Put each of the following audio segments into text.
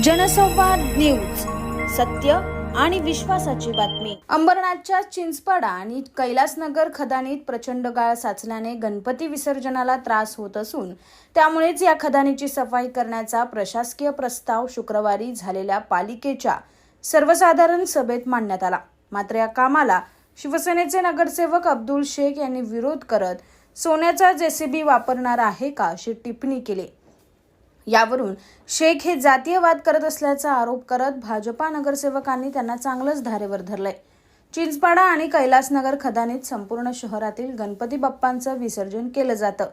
जनसंवाद न्यूज, सत्य आणि विश्वासाची बातमी। अंबरनाथच्या चिंचपाडा आणि कैलासनगर खदानीत प्रचंड गाळ साचल्याने गणपती विसर्जनाला त्रास होत असून त्यामुळेच या खदानीची सफाई करण्याचा प्रशासकीय प्रस्ताव शुक्रवारी झालेल्या पालिकेच्या सर्वसाधारण सभेत मांडण्यात आला। मात्र या कामाला शिवसेनेचे नगरसेवक अब्दुल शेख यांनी विरोध करत सोन्याचा जेसीबी वापरणार आहे का अशी टिप्पणी केली। यावरून शेख हे जातीयवाद करत असल्याचा आरोप करत भाजपा नगरसेवकांनी त्यांना चांगलंच धारेवर धरलंय। चिंचपाडा आणि कैलासनगर खदानीत संपूर्ण शहरातील गणपती बाप्पांचं विसर्जन केलं जातं।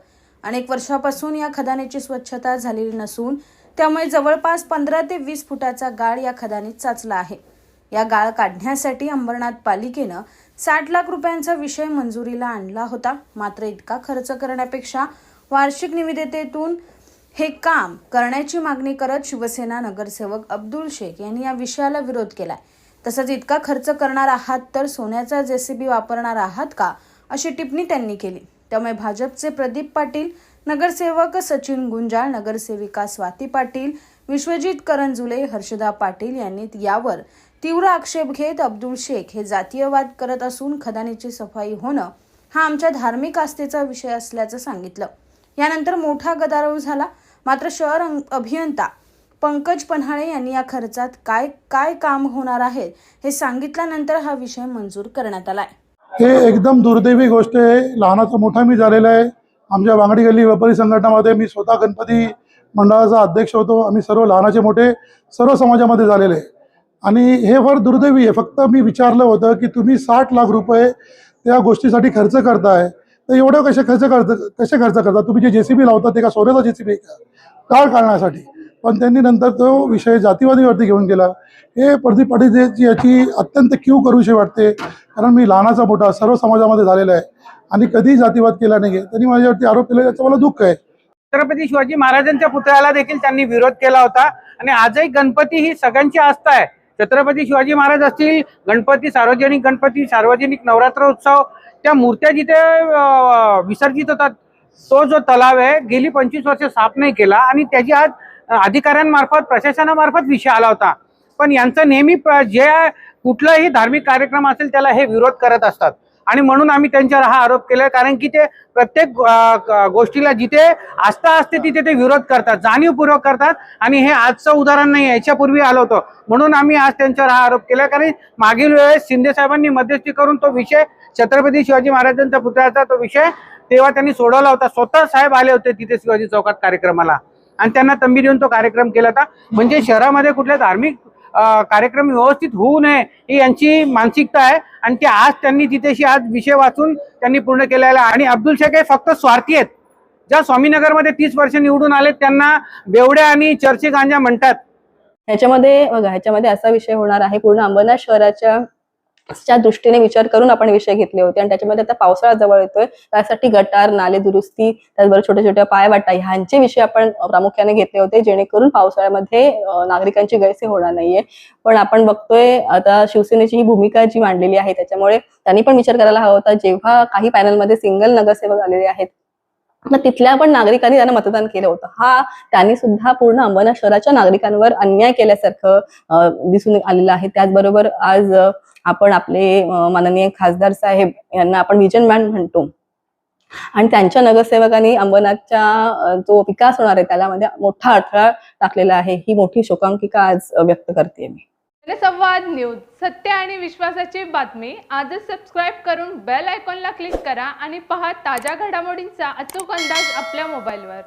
अनेक वर्षापासून या खदानीची स्वच्छता झालेली नसून त्यामुळे जवळपास 15 ते 20 फुटाचा गाळ या खदानीत साचला आहे। या गाळ काढण्यासाठी अंबरनाथ पालिकेनं 60 लाख रुपयांचा विषय मंजुरीला आणला होता। मात्र इतका खर्च करण्यापेक्षा वार्षिक निविदेतून हे काम करण्याची मागणी करत शिवसेना नगरसेवक अब्दुल शेख यांनी या विषयाला विरोध केलाय। तसंच इतका खर्च करणार आहात तर सोन्याचा जेसीबी वापरणार आहात का अशी टिप्पणी त्यांनी केली। त्यामुळे भाजपचे प्रदीप पाटील, नगरसेवक सचिन गुंजाळ, नगरसेविका स्वाती पाटील, विश्वजित करंजुले, हर्षदा पाटील यांनी यावर तीव्र आक्षेप घेत अब्दुल शेख हे जातीयवाद करत असून खदानीची सफाई होणं हा आमच्या धार्मिक आस्थेचा विषय असल्याचं सांगितलं। यानंतर मोठा गदारोळ झाला। मात्र शहर अभियंता पंकज पन्हाळे यांनी या खर्चात काय काम होणार आहे हे सांगितल्यानंतर हा विषय मंजूर करण्यात आलाय। हे एकदम दुर्दैवी गोष्ट आहे। लहानाचा मोठा मी झालेला आहे। आमच्या वांगडी गल्ली व्यापारी संघटनामध्ये मी स्वतः गणपती मंडळाचा अध्यक्ष होतो। आम्ही सर्व लहानाचे मोठे सर्व समाजामध्ये झालेले आहे आणि हे फार दुर्दैवी आहे। फक्त मी विचारलं होतं की तुम्ही 60 लाख रुपये त्या गोष्टीसाठी खर्च करताय, तर एवढं कसे खर्च करता तुम्ही? जे जेसीबी लावतात ते का सोन्याचा जेसीबी का गाळ काढण्यासाठी? पण त्यांनी नंतर तो विषय जातीवादीवरती घेऊन गेला। हे प्रदीप पाटील याची अत्यंत कीव करूशी वाटते, कारण मी लहानाचा मोठा सर्व समाजामध्ये झालेला आहे आणि कधीही जातीवाद केला नाही। त्यांनी माझ्यावरती आरोप केला, याचं मला दुःख आहे। छत्रपती शिवाजी महाराजांच्या पुतळ्याला देखील त्यांनी विरोध केला होता आणि आजही गणपती ही सगळ्यांची आस्था आहे। छत्रपती शिवाजी महाराज असतील, गणपती, सार्वजनिक नवरात्र उत्सव, त्या मूर्त्या जिथे विसर्जित होतात तो जो तलाव आहे गेली 25 वर्ष साफ नाही केला आणि त्याची आज अधिकाऱ्यांमार्फत, प्रशासनामार्फत विषय आला होता। पण यांचं नेहमी जे कुठलाही धार्मिक कार्यक्रम असेल त्याला हे विरोध करत असतात आणि म्हणून आम्ही त्यांच्यावर हा आरोप केलाय, कारण की ते प्रत्येक गोष्टीला जिथे आस्था असते तिथे ते विरोध करतात, जाणीवपूर्वक करतात आणि हे आजचं उदाहरण नाही, याच्यापूर्वी आलं होतं। म्हणून आम्ही आज त्यांच्यावर हा आरोप केलाय, कारण मागील वेळेस शिंदे साहेबांनी मध्यस्थी करून तो विषय, छत्रपती शिवाजी महाराजांच्या पुतळ्याचा तो विषय तेव्हा त्यांनी सोडवला होता। स्वतः साहेब आले होते तिथे शिवाजी चौकात कार्यक्रमाला आणि त्यांना तंबी देऊन तो कार्यक्रम केला होता। म्हणजे शहरामध्ये कुठले धार्मिक कार्यक्रम व्यवस्थित होऊ नये ही यांची मानसिकता आहे आणि ते आज त्यांनी तिथेशी आज विषय वाचून त्यांनी पूर्ण केलेला आहे। आणि अब्दुल शेख हे फक्त स्वार्थी आहेत। ज्या स्वामीनगरमध्ये 30 वर्ष निवडून आले त्यांना बेवड्या आणि चर्चे गांजा म्हणतात। ह्याच्यामध्ये असा विषय होणार आहे, पूर्ण अंबरनाथ शहराच्या दृष्टीने विचार करून आपण विषय घेतले होते आणि त्याच्यामध्ये आता पावसाळा जवळ येतोय, त्यासाठी गटार, नाले दुरुस्ती, त्याचबरोबर छोट्या छोट्या पायवाटा ह्यांचे विषय आपण प्रामुख्याने घेतले होते, जेणेकरून पावसाळ्यामध्ये नागरिकांची गैरसोय होणार नाहीये। पण आपण बघतोय आता शिवसेनेची ही भूमिका जी मांडलेली आहे त्याच्यामुळे त्यांनी पण विचार करायला हवा होता। जेव्हा काही पॅनलमध्ये सिंगल नगरसेवक आलेले आहेत तर तिथल्या पण नागरिकांनी त्यांना मतदान केलं होतं, त्यांनी सुद्धा पूर्ण अंबरनाथ शहराच्या नागरिकांवर अन्याय केल्यासारखं दिसून आलेलं आहे। त्याचबरोबर आज आपण आपले माननीय खासदार साहेब यांना आपण विजन मॅन म्हणतो आणि त्यांच्या नगरसेवकांनी अंबरनाथचा जो विकास होणार आहे त्याला मध्ये मोठा अडथळा टाकलेला आहे। ही मोठी शोकांतिका आज व्यक्त करते मी। जनसंवाद न्यूज, सत्य आणि विश्वासाची बातमी। आजच सबस्क्राईब करून बेल आयकॉनला क्लिक करा आणि पहा ताज्या घडामोडींचा अचूक अंदाज आपल्या मोबाईलवर।